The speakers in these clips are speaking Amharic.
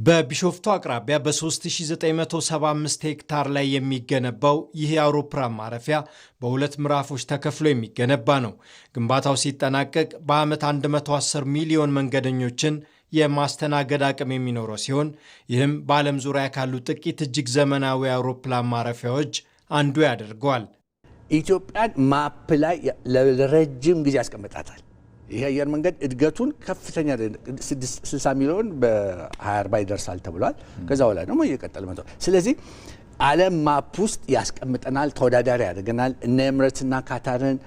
በቢሾፍቱ አቅራቢያ በ3975 ሄክታር ላይ የሚገነባው ይህ የአውሮፕላን ማረፊያ በሁለት ምዕራፎች ተከፍሎ የሚገነባ ነው። ግንባታው ሲጠናቀቅ በዓመት 110 ሚሊዮን መንገደኞችን የማስተናገድ አቅም የሚኖረው ሲሆን ይህም በዓለም ዙሪያ ካሉ ጥቂት እጅግ ዘመናዊ የአውሮፕላን ማረፊያዎች አንዱ ያደርገዋል። ኢትዮጵያን ማፕ ላይ ለረጅም ጊዜ ያስቀምጣታል። ይሄ አየር መንገድ እድገቱን ከፍተኛ 60 ሚሊዮን በ2040 ይደርሳል ተብሏል። ከዛ በኋላ ደግሞ እየቀጠለ መጥቷል። ስለዚህ ዓለም ማፕ ውስጥ ያስቀምጠናል፣ ተወዳዳሪ ያደርገናል። እነ ኤምሬትስና ካታርን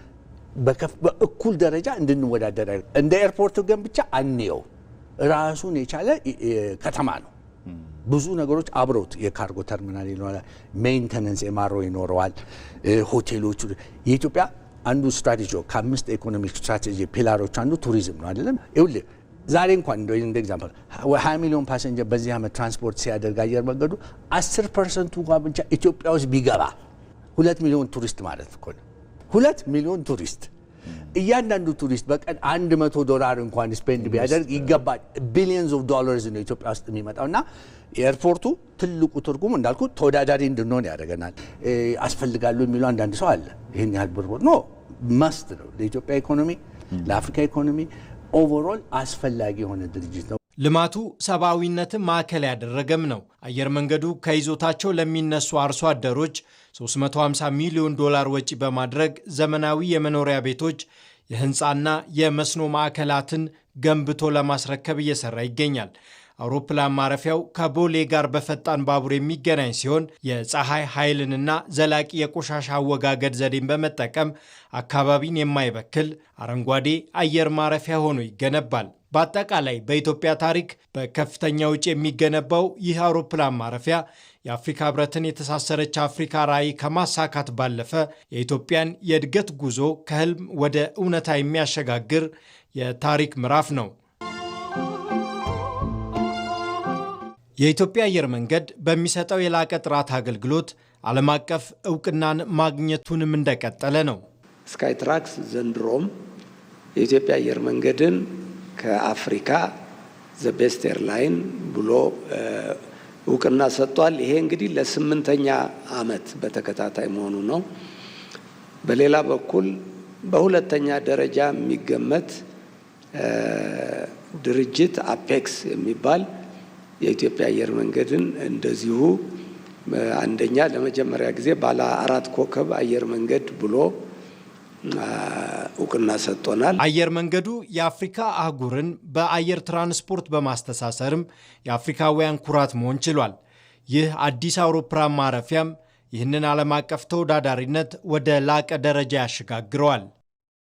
በእኩል ደረጃ እንድንወዳደር እንደ ኤርፖርት ግን ብቻ አንየው፣ ራሱን የቻለ ከተማ ነው። ብዙ ነገሮች አብረውት የካርጎ ተርሚናል ይኖራል፣ ሜንቴናንስ ኤምአርኦ ይኖረዋል፣ ሆቴሎች። የኢትዮጵያ አንዱ ስትራቴጂ ከአምስት ኢኮኖሚክ ስትራቴጂ ፒላሮች አንዱ ቱሪዝም ነው አይደለም? ይኸውልህ ዛሬ እንኳን እንደ ኤግዛምፕል 20 ሚሊዮን ፓሰንጀር በዚህ ዓመት ትራንስፖርት ሲያደርግ አየር መንገዱ 10% እንኳን ብቻ ኢትዮጵያ ውስጥ ቢገባ 2 ሚሊዮን ቱሪስት ማለት እኮ ነው። 2 ሚሊዮን ቱሪስት፣ እያንዳንዱ ቱሪስት በቀን $100 እንኳን ስፔንድ ቢያደርግ ይገባል። ቢሊየንስ ኦፍ ዶላርስ ነው ኢትዮጵያ ውስጥ የሚመጣው እና ኤርፖርቱ ትልቁ ትርጉም እንዳልኩ ተወዳዳሪ እንድንሆን ያደርገናል። አስፈልጋሉ የሚለው አንዳንድ ሰው አለ። ይህን ያህል ብር ነው መስት ነው ለኢትዮጵያ ኢኮኖሚ፣ ለአፍሪካ ኢኮኖሚ ኦቨርኦል አስፈላጊ የሆነ ድርጅት ነው። ልማቱ ሰብአዊነትን ማዕከል ያደረገም ነው። አየር መንገዱ ከይዞታቸው ለሚነሱ አርሶ አደሮች $350 ሚሊዮን ወጪ በማድረግ ዘመናዊ የመኖሪያ ቤቶች፣ የህንፃና የመስኖ ማዕከላትን ገንብቶ ለማስረከብ እየሰራ ይገኛል። አውሮፕላን ማረፊያው ከቦሌ ጋር በፈጣን ባቡር የሚገናኝ ሲሆን የፀሐይ ኃይልንና ዘላቂ የቆሻሻ አወጋገድ ዘዴን በመጠቀም አካባቢን የማይበክል አረንጓዴ አየር ማረፊያ ሆኖ ይገነባል። በአጠቃላይ በኢትዮጵያ ታሪክ በከፍተኛ ወጪ የሚገነባው ይህ አውሮፕላን ማረፊያ የአፍሪካ ህብረትን የተሳሰረች አፍሪካ ራዕይ ከማሳካት ባለፈ የኢትዮጵያን የእድገት ጉዞ ከህልም ወደ እውነታ የሚያሸጋግር የታሪክ ምዕራፍ ነው። የኢትዮጵያ አየር መንገድ በሚሰጠው የላቀ ጥራት አገልግሎት ዓለም አቀፍ እውቅናን ማግኘቱንም እንደቀጠለ ነው። ስካይትራክስ ዘንድሮም የኢትዮጵያ አየር መንገድን ከአፍሪካ ዘ ቤስት ኤርላይን ብሎ እውቅና ሰጥቷል። ይሄ እንግዲህ ለ8ኛ ዓመት በተከታታይ መሆኑ ነው። በሌላ በኩል በሁለተኛ ደረጃ የሚገመት ድርጅት አፔክስ የሚባል የኢትዮጵያ አየር መንገድን እንደዚሁ አንደኛ ለመጀመሪያ ጊዜ ባለ 4 ኮከብ አየር መንገድ ብሎ እውቅና ሰጥቶናል። አየር መንገዱ የአፍሪካ አህጉርን በአየር ትራንስፖርት በማስተሳሰርም የአፍሪካውያን ኩራት መሆን ችሏል። ይህ አዲስ አውሮፕላን ማረፊያም ይህንን ዓለም አቀፍ ተወዳዳሪነት ወደ ላቀ ደረጃ ያሸጋግረዋል።